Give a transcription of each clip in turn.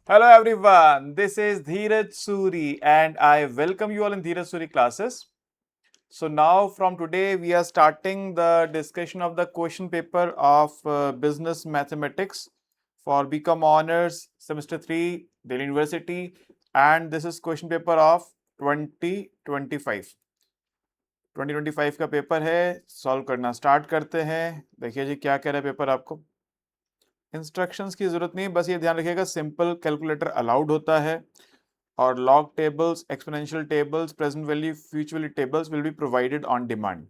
Hello everyone, this is Dheeraj Suri and I welcome you all in Dheeraj Suri classes. So now from today we are starting the discussion of the question paper of Business Mathematics for BCom Honors Semester 3, Delhi University, and this is question paper of 2025. 2025 का paper है, solve करना start करते हैं। देखिए जी क्या कह रहा है पेपर आपको। इंस्ट्रक्शंस की जरूरत नहीं, बस ये ध्यान रखिएगा सिंपल कैलकुलेटर अलाउड होता है और log tables, exponential tables, present value, future value tables will be provided on demand.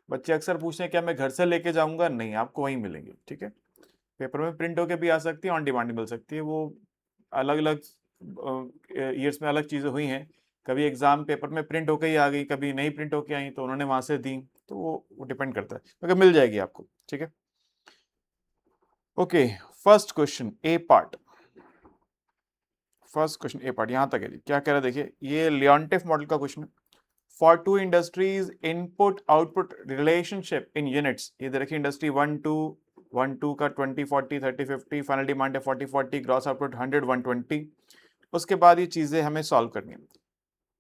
बच्चे अक्सर पूछते हैं क्या मैं घर से लेके जाऊंगा? नहीं, आपको वहीं मिलेंगे। ठीक है, पेपर में प्रिंट होके भी आ सकती है, ऑन डिमांड मिल सकती है। वो अलग अलग ईयर्स में अलग चीज़ें हुई हैं। कभी एग्जाम पेपर में प्रिंट होके ही आ गई, कभी नहीं प्रिंट होके आई तो उन्होंने वहां से दी। तो वो डिपेंड करता है, मगर मिल जाएगी आपको। ठीक है, ओके। फर्स्ट क्वेश्चन ए पार्ट, फर्स्ट क्वेश्चन ए पार्ट यहां तक है जी। क्या कह रहा है देखिए, ये लियोंटिफ मॉडल का क्वेश्चन है। For two industries input output relationship in units, ये देखिए इंडस्ट्री 1 2 का 20 40 30 50, फाइनल डिमांड है 40 40, ग्रॉस आउटपुट 100 120। उसके बाद ये चीजें हमें सॉल्व करनी है।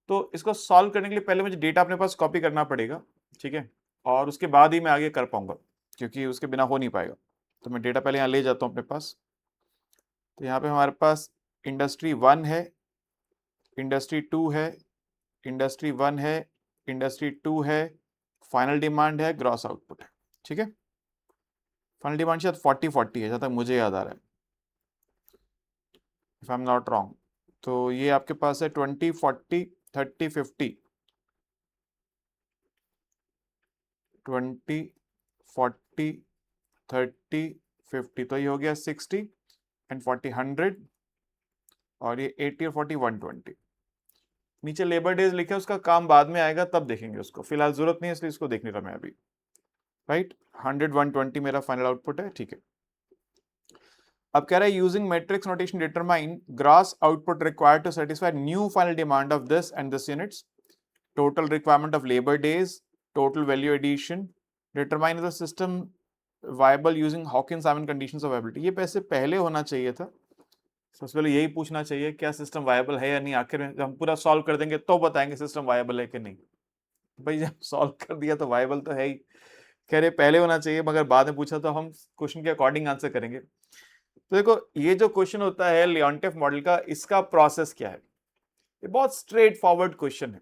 तो इसको सॉल्व करने के लिए पहले मुझे डेटा अपने पास कॉपी करना पड़ेगा। ठीक है, और उसके बाद ही मैं आगे कर पाऊंगा, क्योंकि उसके बिना हो नहीं पाएगा। तो मैं डेटा पहले यहाँ ले जाता हूँ अपने पास। तो यहाँ पे हमारे पास इंडस्ट्री 1 है, इंडस्ट्री 2 है, इंडस्ट्री 1 है, इंडस्ट्री 2 है, फाइनल डिमांड है, ग्रॉस आउटपुट है। ठीक है, फाइनल डिमांड शायद 40 40 है, जहां तक मुझे याद आ रहा है, if I am not wrong. तो ये आपके पास है 20 40 30 50, 20 40 30 50, तो ये हो गया 60 एंड 40 100, और ये 80 और 40 120। नीचे लेबर डेज लिखे, उसका काम बाद में आएगा तब देखेंगे उसको, फिलहाल जरूरत नहीं है इसलिए इसको देख नहीं रहा मैं अभी। राइट, 100 120 मेरा फाइनल आउटपुट है। ठीक है, अब कह रहा है using matrix notation determine gross output required to satisfy new final demand of this and this units, total requirement of labour days, total value addition, determine the system viable using Hawkins Simon conditions of ability. ये पैसे पहले होना चाहिए था। सबसे पहले यही पूछना चाहिए क्या सिस्टम वायबल है या नहीं। आखिर में जब हम पूरा सॉल्व कर देंगे तो बताएंगे सिस्टम वायबल है कि नहीं। भाई जब सॉल्व कर दिया तो वायबल तो है ही। कह रहे पहले होना चाहिए, मगर बाद में पूछा तो हम क्वेश्चन के अकॉर्डिंग आंसर करेंगे। तो देखो, ये जो क्वेश्चन होता है लियोंटिफ मॉडल का, इसका प्रोसेस क्या है? ये बहुत स्ट्रेट फॉरवर्ड क्वेश्चन है,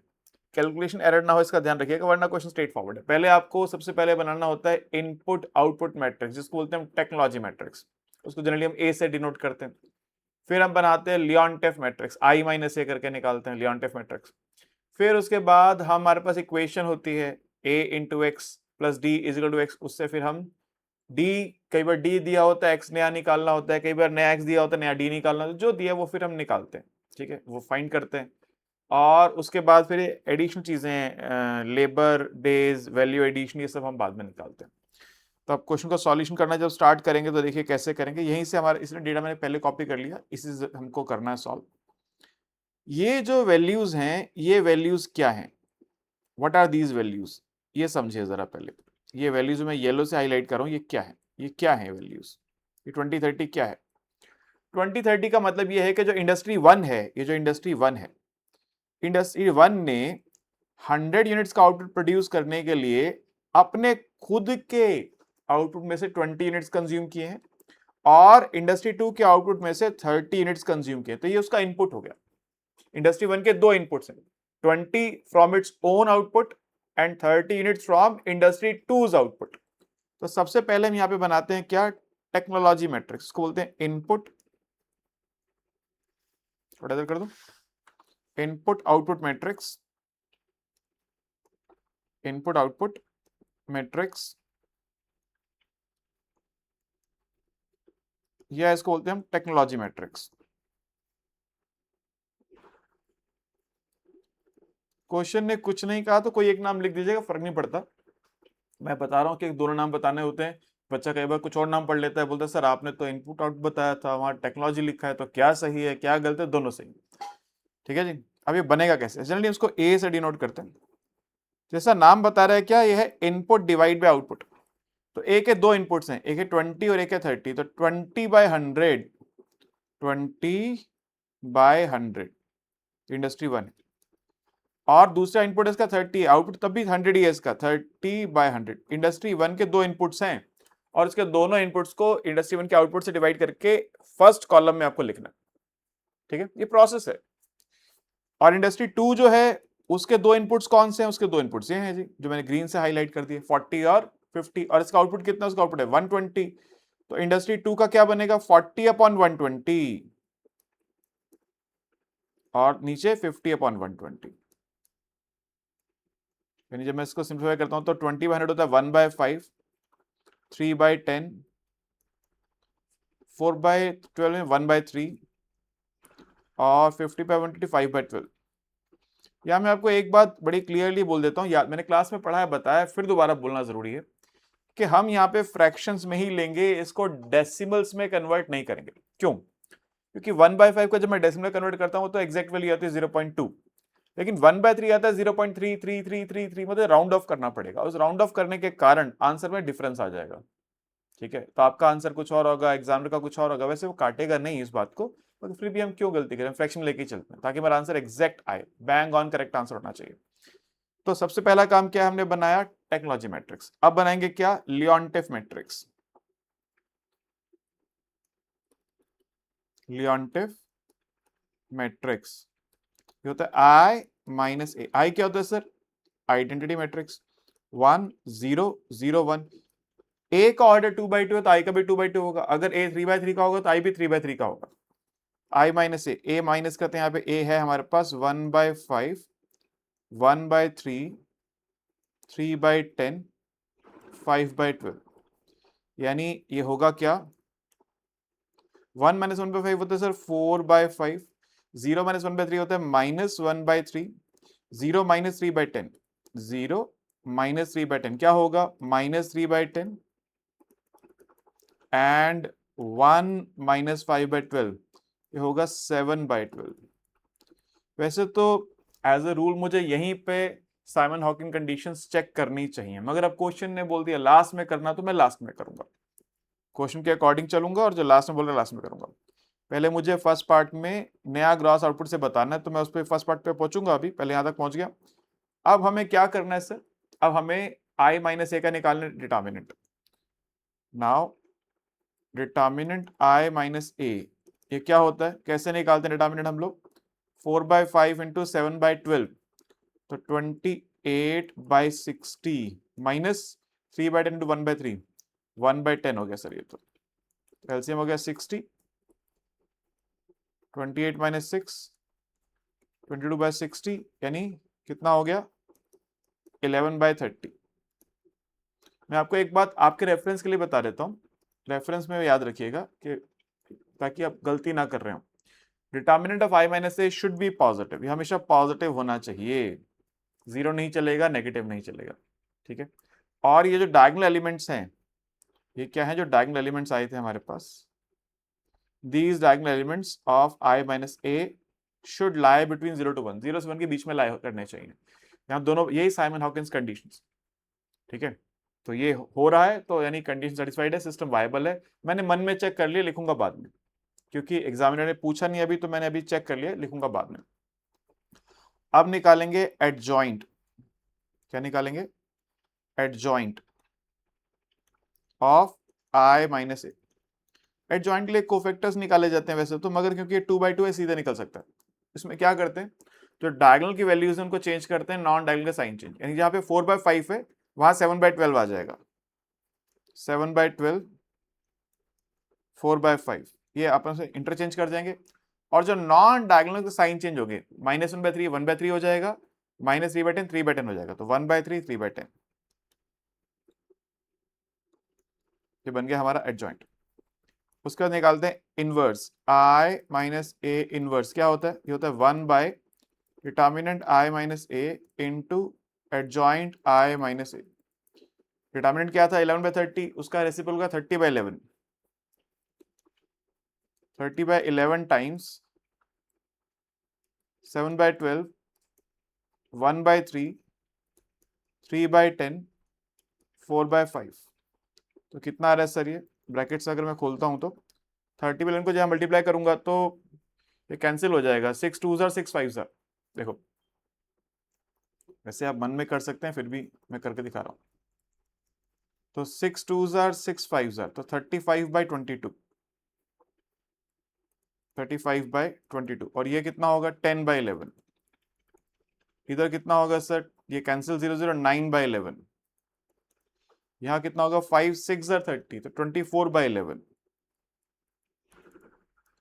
कैलकुलेशन एरर ना हो इसका ध्यान रखिएगा, वरना क्वेश्चन स्ट्रेट फॉरवर्ड है। पहले आपको सबसे पहले बनाना होता है इनपुट आउटपुट मैट्रिक्स, जिसको बोलते हैं टेक्नोलॉजी मैट्रिक्स। उसको जनरली हम ए से डिनोट करते हैं। फिर हम बनाते हैं लियोंटिफ मैट्रिक्स, आई माइनस ए करके निकालते हैं लियोंटिफ मैट्रिक्स। फिर उसके बाद हमारे पास इक्वेशन होती है a into x plus d is equal to x. उससे फिर हम d, कई बार d दिया होता है, x नया निकालना होता है, कई बार नया x दिया होता है, नया d निकालना होता है, जो दिया वो फिर हम निकालते हैं। ठीक है, वो फाइंड करते हैं। और उसके बाद फिर एडिशनल चीजें, लेबर डेज, वैल्यू एडिशन, ये सब हम बाद में निकालते हैं। तो अब क्वेश्चन का सॉल्यूशन करना जब स्टार्ट करेंगे तो देखिए कैसे करेंगे। यहीं से हमारा, इसलिए डेटा मैंने पहले कॉपी कर लिया, इसी से हमको करना है सॉल्व। ये जो वैल्यूज हैं, ये वैल्यूज क्या हैं? What are these values? ये समझिए जरा पहले। ये वैल्यूज मैं येलो से हाईलाइट कर रहा हूं, ये क्या है? ये क्या है वैल्यूज? ये 2030 क्या है? 2030 का मतलब ये है कि जो इंडस्ट्री 1 है, ये जो इंडस्ट्री 1 है, इंडस्ट्री 1 ने 100 यूनिट्स का आउटपुट प्रोड्यूस करने के लिए अपने खुद के आउटपुट में से 20 यूनिट्स कंज्यूम किए हैं, और इंडस्ट्री 2 के आउटपुट में से 30 यूनिट्स कंज्यूम किए। तो ये उसका इनपुट हो गया। इंडस्ट्री 1 के दो इनपुट्स हैं, 20 from its own output and 30 units from industry 2's output. तो सबसे पहले हम यहां पे बनाते हैं क्या? टेक्नोलॉजी मैट्रिक्स, इसको बोलते हैं इनपुट, थोड़ा देर कर दो, input output matrix, input output matrix, या इसको बोलते हैं हम टेक्नोलॉजी मैट्रिक्स। क्वेश्चन ने कुछ नहीं कहा तो कोई एक नाम लिख दीजिएगा, फर्क नहीं पड़ता। मैं बता रहा हूं कि दोनों नाम बताने होते हैं। बच्चा कई बार कुछ और नाम पढ़ लेता है, बोलता है सर आपने तो इनपुट आउटपुट बताया था, वहां टेक्नोलॉजी लिखा है, तो क्या सही है क्या गलत है? दोनों सही। ठीक है जी, अब ये बनेगा कैसे? जनरली उसको ए से डिनोट करते हैं। जैसा नाम बता रहा है क्या, ये है इनपुट डिवाइड बाय आउटपुट। तो ए के दो इनपुट्स हैं, एक है 20 और एक है 30। तो 20/100, 20 बाय 100 इंडस्ट्री 1 है, और दूसरा इनपुट इसका 30, आउटपुट तब भी 100 ही है इसका, 30/100। इंडस्ट्री 1 के 2 इनपुट्स हैं और इसके दोनों इनपुट्स को इंडस्ट्री 1 के आउटपुट से डिवाइड करके फर्स्ट कॉलम में आपको लिखना, ठीक है, ये प्रोसेस है। और इंडस्ट्री 2 जो है उसके 2 इनपुट्स कौन से हैं, उसके 2 इनपुट्स ये हैं जी, जो मैंने ग्रीन से हाईलाइट कर दिए, 40 और 50, और इसका आउटपुट कितना, उसका आउटपुट है 120। तो इंडस्ट्री 2 का क्या बनेगा, 40/120 और नीचे 50/120। यानी जब मैं इसको सिंप्लीफाई करता हूं तो 20/100 होता है 1/5, 3/10, 4/12 में 1/3 और 50/120 5/12। यहाँ मैं आपको एक बात बड़ी क्लियरली बोल देता हूँ, याद मैंने क्लास में पढ़ा है, बताया, फिर दोबारा बोलना जरूरी है कि हम यहाँ पे फ्रैक्शंस में ही लेंगे, इसको डेसिमल्स में कन्वर्ट नहीं करेंगे। क्यों? क्योंकि 1/5 का जब मैं डेसिमल में कन्वर्ट करता हूँ तो एग्जैक्ट वैल्यू आती है 0.2, लेकिन 1/3 आता है 0.3333, मतलब राउंड ऑफ करना पड़ेगा। उस राउंड ऑफ करने के कारण आंसर में डिफरेंस आ जाएगा, ठीक है। तो आपका आंसर कुछ और होगा, एग्जामिनर का कुछ और होगा, वैसे वो काटेगा नहीं इस बात को, मगर फिर भी हम क्यों गलती करें, फ्रैक्शन लेके चलते हैं ताकि हमारा आंसर एग्जैक्ट आए, बैंग ऑन करेक्ट आंसर होना चाहिए। तो सबसे पहला काम क्या हमने बनाया, टेक्नोलॉजी मैट्रिक्स। अब बनाएंगे क्या, लियोनटिफ मैट्रिक्स। लियोनटिफ मैट्रिक्स ये होता है आई माइनस ए। आई क्या होता है सर, आइडेंटिटी मैट्रिक्स, 1 0 0 1। ए का ऑर्डर 2/2 है तो आई का भी 2/2 होगा, अगर ए 3/3 का होगा तो आई भी 3/3 का होगा। आई माइनस ए माइनस करते हैं, यहाँ पे ए है हमारे पास 1/5, 1/3, 3/10, 5/12। यानी ये होगा क्या, 1 - 1/5 होता है सर 4/5, 0 - 1/3 होता है -1/3, 0 - 3/10, 0 - 3/10 क्या होगा, -3/10 एंड 1 - 5/12 ये होगा 7/12। वैसे तो एज अ रूल मुझे यहीं पे साइमन हॉकिंग कंडीशंस चेक करनी चाहिए, मगर अब क्वेश्चन ने बोल दिया लास्ट में करना तो मैं लास्ट में करूंगा, क्वेश्चन के अकॉर्डिंग चलूंगा और जो लास्ट में बोल रहा है लास्ट में करूंगा। पहले मुझे फर्स्ट पार्ट में नया ग्रॉस आउटपुट से बताना है, तो मैं उस पर फर्स्ट पार्ट पे पहुंचूंगा, अभी पहले यहां तक पहुंच गया। अब हमें क्या करना है सर, अब हमें आई माइनस ए का निकालना है डिटर्मिनेंट। नाउ डिटर्मिनेंट आई माइनस ए ये क्या होता है, कैसे निकालते हैं डिटर्मिनेंट हम लोग, 4/5 इंटू 7/12 तो 28/60 माइनस 3/10 इंटू 1/3 1/10 हो गया सर। ये तो एलसीएम हो गया 60, 28 - 6 22/60 यानी कितना हो गया 11/30। मैं आपको एक बात आपके रेफरेंस के लिए बता देता हूँ, रेफरेंस में याद रखिएगा कि ताकि आप गलती ना कर रहे हो। Determinant of I minus A should be positive, ये हमेशा पॉजिटिव होना चाहिए, जीरो नहीं चलेगा, नेगेटिव नहीं चलेगा, ठीक है। और ये जो डायगोनल एलिमेंट्स हैं, ये क्या है, जो डायगोनल एलिमेंट्स आए थे हमारे पास, these diagonal elements of I minus A should lie between 0 to 1, 0 से 1 के बीच में लाई करने चाहिए। यहाँ दोनों यही साइमन हॉकिंस कंडीशंस, ठीक है। तो ये हो रहा है तो यानी कंडीशन सेटिस्फाइड है, सिस्टम वायबल है। मैंने मन में चेक कर लिया, लिखूंगा बाद में, क्योंकि एग्जामिनर ने पूछा नहीं अभी, तो मैंने अभी चेक कर लिया, लिखूंगा बाद में। अब निकालेंगे एडजॉइंट, क्या निकालेंगे, adjoint of I minus A. Adjoint के लिए कोफैक्टर्स निकाले जाते हैं वैसे तो, मगर क्योंकि ये 2/2 है सीधे निकल सकता है। इसमें क्या करते हैं, जो डायगोनल की वैल्यूज है उनको चेंज करते हैं, नॉन डायगोनल का साइन चेंज, यानी जहां पे 4/5 है वहां 7/12 आ जाएगा, 7/12 4/5 ये अपन से इंटरचेंज कर जाएंगे। और जो नॉन डायगोनल के साइन चेंज हो गए, -1/3 1/3 हो जाएगा, -3/10 3/10 हो जाएगा, तो 1/3 3/10 ये बन गया हमारा एडजॉइंट। उसके बाद निकालते हैं inverse, I minus a inverse क्या होता है, ये होता है 1 / determinant I minus a into adjoint I minus A. Determinant क्या था 11/30, उसका रेसिप्रोकल का 30/11, 30/11 टाइम्स 7/12 1/3 3/10 4/5, तो कितना आ रहा है सर, ये ब्रैकेट्स अगर मैं खोलता हूं तो 30/11 को जब मल्टीप्लाई करूंगा तो ये कैंसिल हो जाएगा, 6 2s 6 5s। देखो वैसे आप मन में कर सकते हैं, फिर भी मैं करके दिखा रहा हूं। तो 6 2s 6 5s, तो 35/22, 35/22। और ये कितना होगा 10/11। इधर कितना होगा सर, ये कैंसिल 0 0, 9/11। यहां कितना होगा 5 6 30, तो 24/11।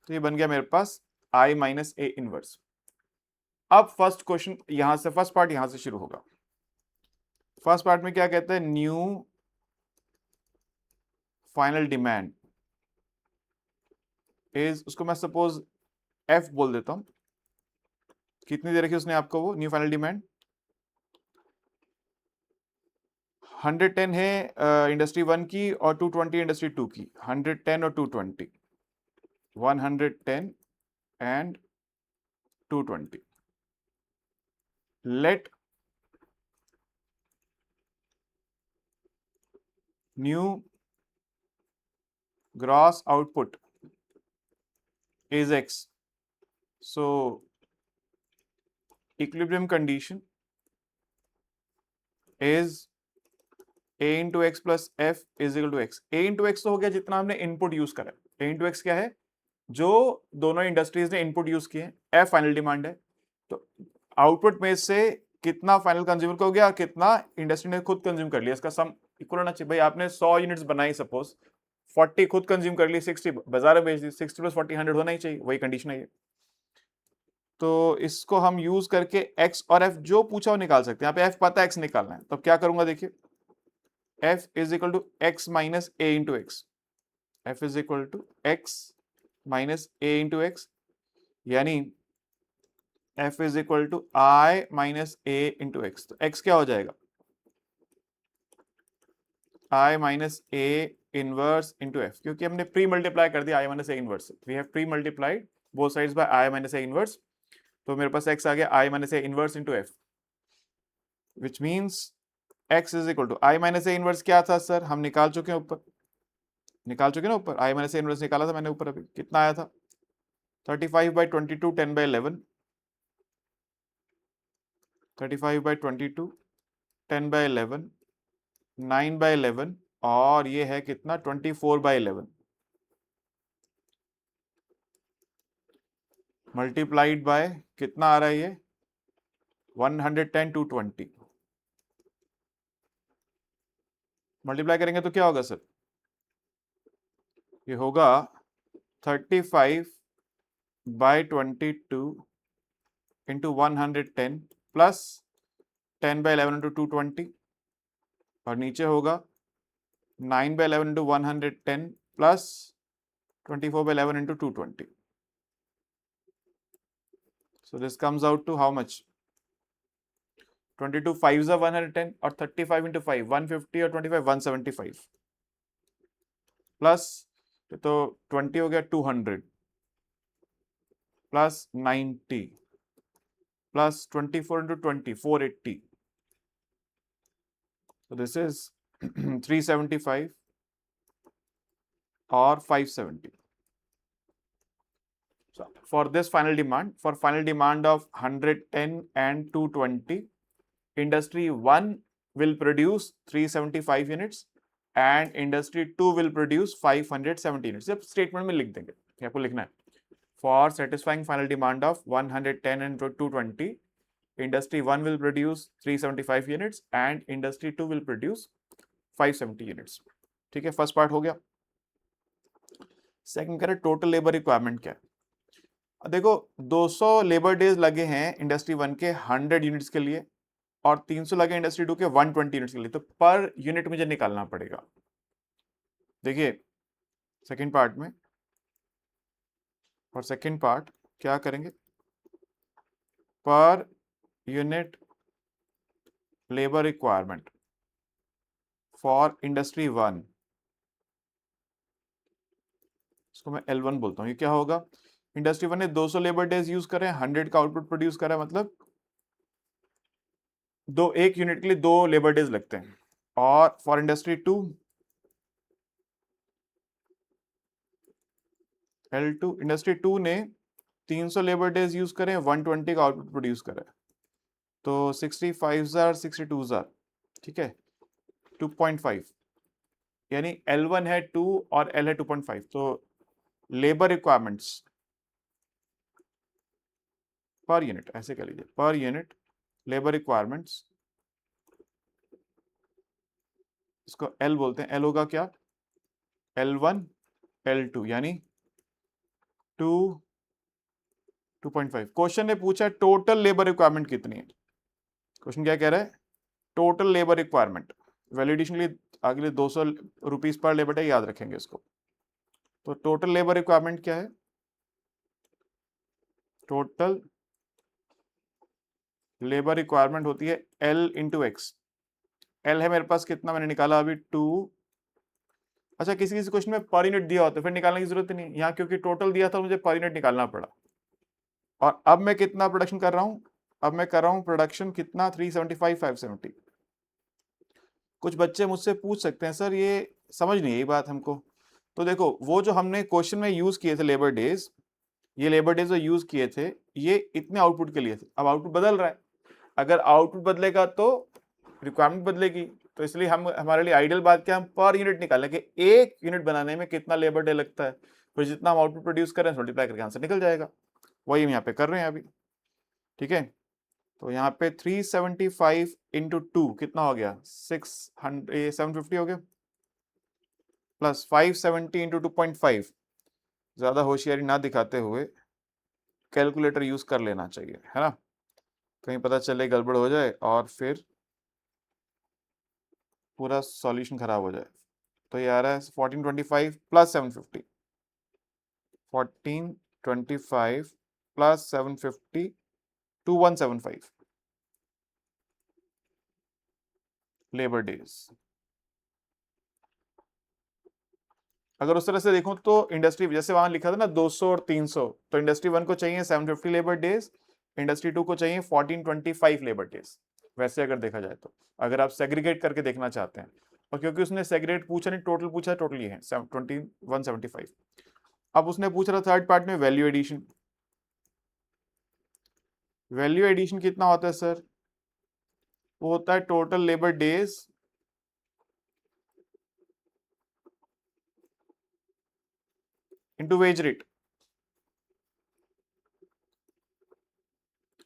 तो ये बन गया मेरे पास I माइनस ए इनवर्स। अब फर्स्ट क्वेश्चन यहां से, फर्स्ट पार्ट यहां से शुरू होगा। फर्स्ट पार्ट में क्या कहते हैं, न्यू फाइनल डिमांड इज, उसको मैं सपोज एफ बोल देता हूं। कितनी दे रखी उसने आपको, वो न्यू फाइनल डिमांड 110 है इंडस्ट्री 1 की, और 220 इंडस्ट्री 2 की। 110 और 220, 110 and 220। Let new gross output is X. So equilibrium condition is A into X plus F is equal to X. A into X तो हो गया जितना हमने इनपुट यूज करा। A into X क्या है, जो दोनों इंडस्ट्रीज ने इनपुट यूज किए। F फाइनल डिमांड है, तो आउटपुट में से कितना फाइनल कंज्यूमर का हो गया, कितना इंडस्ट्री ने खुद कंज्यूम कर लिया, इसका सम इक्वल होना चाहिए। भाई आपने 100 यूनिट्स बनाई, सपोज 40 खुद कंज्यूम कर ली, 60 बाजार में बेच दी, 60 + 40 100 होना ही चाहिए, वही कंडीशन है ये। तो इसको हम यूज करके x और f जो पूछा वो निकाल सकते हैं। यहाँ पे f पता है, x निकालना है, तो क्या करूंगा देखिए, f is equal to x minus a into x. f is equal to x minus a into x, यानी f is equal to i minus a into x. तो x क्या हो जाएगा, i minus a inverse into f, क्योंकि हमने pre multiply कर दिया i minus a inverse. We have pre multiplied both sides by i minus a inverse. तो मेरे पास x आ गया i minus a inverse into f, which means x is equal to i minus a inverse क्या था sir, हम निकाल चुके हैं ऊपर, निकाल चुके ना ऊपर, i माइनस ए इनवर्स निकाला था मैंने ऊपर, अभी कितना आया था 35/22, 10/11, 35/22, 10/11, 9/11, और ये है कितना 24/11 मल्टीप्लाइड बाय कितना आ रहा है ये 110 220। मल्टीप्लाई करेंगे तो क्या होगा सर, ये होगा 35/22 इंटू 110 प्लस 10/11 इंटू 220, और नीचे होगा 9/11 into 110 plus 24/11 into 220। So this comes out to how much, 22 5s are 110, और 35 into 5 150, और 25 175, प्लस तो 20 हो गया 200, plus 90, plus 24 into 20 480। So this is 375 or 570. So for this final demand, for final demand of 110 and 220, industry 1 will produce 375 units and industry 2 will produce 570 units। जब statement में लिख देंगे, आपको लिखना है for satisfying final demand of 110 and 220, industry 1 will produce 375 units and industry 2 will produce 570 units। ठीक है, first part हो गया। सेकंड कह रहे टोटल लेबर रिक्वायरमेंट क्या है। देखो 200 लेबर डेज लगे हैं इंडस्ट्री 1 के 100 यूनिट्स के लिए, और 300 लगे इंडस्ट्री 2 के 120 यूनिट्स के लिए, तो पर यूनिट मुझे निकालना पड़ेगा। देखिए सेकंड पार्ट में, और सेकंड पार्ट क्या करेंगे, per unit labour requirement for industry 1, इसको मैं L1 बोलता हूं। ये क्या होगा, इंडस्ट्री 1 ने 200 लेबर डेज यूज करे, 100 का आउटपुट प्रोड्यूस करा, मतलब एक यूनिट के लिए 2 लेबर डेज लगते हैं। और फॉर इंडस्ट्री 2 L2, इंडस्ट्री 2 ने 300 लेबर डेज यूज करें, 120 का आउटपुट प्रोड्यूस करें, तो 65,000 62,000, ठीक है, 2.5, यानी L1 है 2 और L है 2.5। तो लेबर रिक्वायरमेंट्स पर यूनिट, ऐसे कह लीजिए, पर यूनिट लेबर रिक्वायरमेंट्स, इसको L बोलते हैं। L होगा क्या, L1 L2 यानी 2 2.5। क्वेश्चन ने पूछा टोटल लेबर रिक्वायरमेंट कितनी है। क्वेश्चन क्या कह रहा है, टोटल लेबर रिक्वायरमेंट। वैलिडेशन के लिए अगले 200 रुपीज पर लेबर डे, याद रखेंगे इसको। तो टोटल लेबर रिक्वायरमेंट क्या है, टोटल लेबर रिक्वायरमेंट होती है L इंटू एक्स। L है मेरे पास कितना, मैंने निकाला अभी 2। अच्छा, किसी किसी क्वेश्चन में पर यूनिट दिया होता है, फिर निकालने की जरूरत नहीं यहाँ, क्योंकि टोटल दिया था मुझे पर यूनिट निकालना पड़ा। और अब मैं कितना प्रोडक्शन कर रहा हूं, अब मैं कर रहा हूं प्रोडक्शन कितना, 375 570। कुछ बच्चे मुझसे पूछ सकते हैं सर ये समझ नहीं है ये बात हमको। तो देखो, वो जो हमने क्वेश्चन में यूज किए थे लेबर डेज, ये लेबर डेज जो यूज किए थे ये इतने आउटपुट के लिए थे। अब आउटपुट बदल रहा है, अगर आउटपुट बदलेगा तो रिक्वायरमेंट बदलेगी। तो इसलिए हम, हमारे लिए आइडियल बात क्या है, हम पर यूनिट निकालें कि एक यूनिट बनाने में कितना लेबर डे लगता है, फिर जितना हम आउटपुट प्रोड्यूस करें मल्टीप्लाई करके आंसर निकल जाएगा। वही हम यहाँ पे कर रहे हैं अभी, ठीक है। तो यहाँ पे 375 इंटू 2 कितना हो गया, 750 हो गया, प्लस 570 इंटू 2.5। ज्यादा होशियारी ना दिखाते हुए कैलकुलेटर यूज कर लेना चाहिए, है ना, कहीं पता चले गड़बड़ हो जाए और फिर पूरा सॉल्यूशन खराब हो जाए। तो ये आ रहा है 1425 प्लस 750, 1425 प्लस 750, 2175 लेबर डेज। अगर उस तरह से देखूं तो इंडस्ट्री, जैसे वहां लिखा था ना 200 और 300, तो इंडस्ट्री 1 को चाहिए 750 लेबर डेज, इंडस्ट्री 2 को चाहिए 1425 लेबर डेज। वैसे अगर देखा जाए तो, अगर आप सेग्रीगेट करके देखना चाहते हैं, और क्योंकि उसने सेग्रीगेट पूछा नहीं, टोटल पूछा है, टोटल ये है 2175। अब उसने पूछ रहा थर्ड पार्ट में वैल्यू एडिशन। वैल्यू एडिशन कितना होता है सर, वो होता है total labour days into wage rate.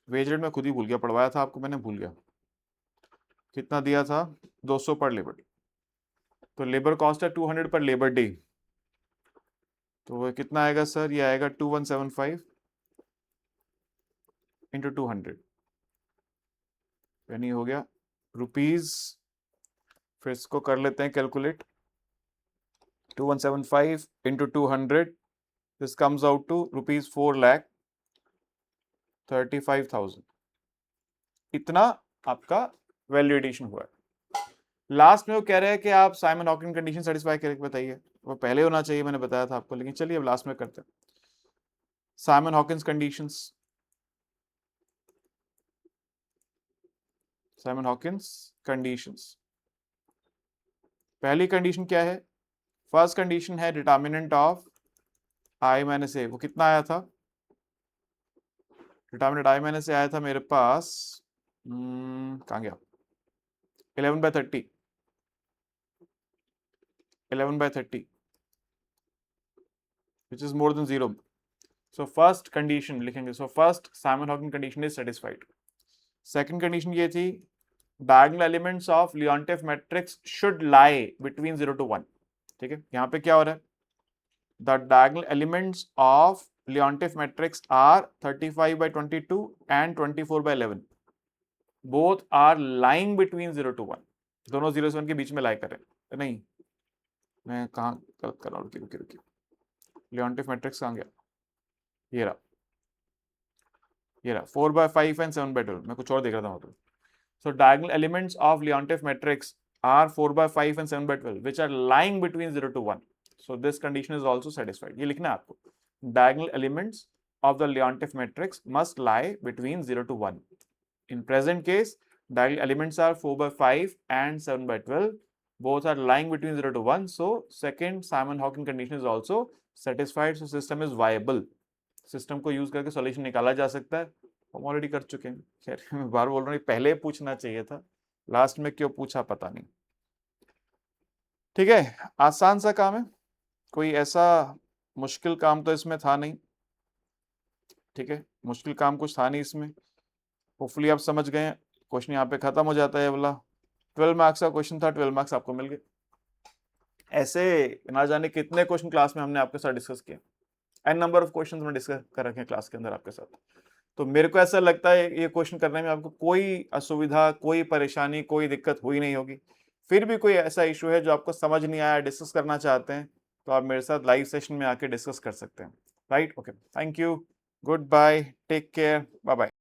Wage rate मैं खुद ही भूल गया, पढ़वाया था आपको मैंने, भूल गया कितना दिया था, 200 पर लेबर। तो लेबर कॉस्ट है 200 पर लेबर डे, तो वो कितना आएगा सर, ये आएगा 2175 इंटू 200, यानी हो गया रुपीज, फिर इसको कर लेते हैं calculate, 2175 into 200, this comes out to rupees 4,35,000। इतना आपका वैल्यू एडिशन हुआ है। लास्ट में वो कह रहे हैं कि आप साइमन हॉकिंग कंडीशन सेटिस्फाई करके बताइए, वो पहले होना चाहिए, मैंने बताया था आपको, लेकिन चलिए अब लास्ट में करते हैं। Simon Hawkins conditions, Simon Hawkins conditions. पहली कंडीशन क्या है, फर्स्ट कंडीशन है डिटर्मिनेंट ऑफ आई माइनस ए, वो कितना आया था, डिटर्मिनेंट आई माइनस ए आया था मेरे पास, कहाँ गया, 11/30, 11/30 which is more than 0. So first condition लिखेंगे, so first Simon Hawking condition is satisfied. Second condition ये थी, diagonal elements of Leontief matrix should lie between 0 to 1. ठीक है, यहाँ पे क्या हो रहा है, the diagonal elements of Leontief matrix are 35/22 and 24/11. Both are lying between 0 to 1. दोनों 0 से 1 के बीच में लाई करें, नहीं मैं कहाँ गलत कर रहा हूँ, रुकी रुकी, Leontief matrix कहाँ गया, ये रहा, ये रहा 4/5 and 7/12, मैं कुछ और देख रहा था मतलब। So diagonal elements of Leontief matrix are 4/5 and 7/12 which are lying between 0 to 1. So this condition is also satisfied. ये लिखना है आपको, diagonal elements of the Leontief matrix must lie between 0 to 1. In present case, diagonal elements are 4/5 and 7/12. Both are lying between 0 to 1. So second Simon Hawking condition is also satisfied. So system is viable. System को use करके solution निकाला जा सकता है, हम already कर चुके हैं। खैर मैं बार बोल रहा हूँ, पहले पूछना चाहिए था, लास्ट में क्यों पूछा पता नहीं। ठीक है, आसान सा काम है, कोई ऐसा मुश्किल काम तो इसमें था नहीं। ठीक है, मुश्किल काम कुछ था नहीं इसमें। होपफुली आप समझ गए। क्वेश्चन यहाँ पे खत्म हो जाता है, ये वाला 12 मार्क्स का क्वेश्चन था, 12 मार्क्स आपको मिल गए। ऐसे ना जाने कितने क्वेश्चन क्लास में हमने आपके साथ डिस्कस किए, एन नंबर ऑफ क्वेश्चन हमने डिस्कस कर रखे हैं क्लास के अंदर आपके साथ। तो मेरे को ऐसा लगता है ये क्वेश्चन करने में आपको कोई असुविधा, कोई परेशानी, कोई दिक्कत हुई नहीं होगी। फिर भी कोई ऐसा इशू है जो आपको समझ नहीं आया, डिस्कस करना चाहते हैं, तो आप मेरे साथ लाइव सेशन में आके डिस्कस कर सकते हैं। Right, okay, thank you, goodbye, take care, bye bye.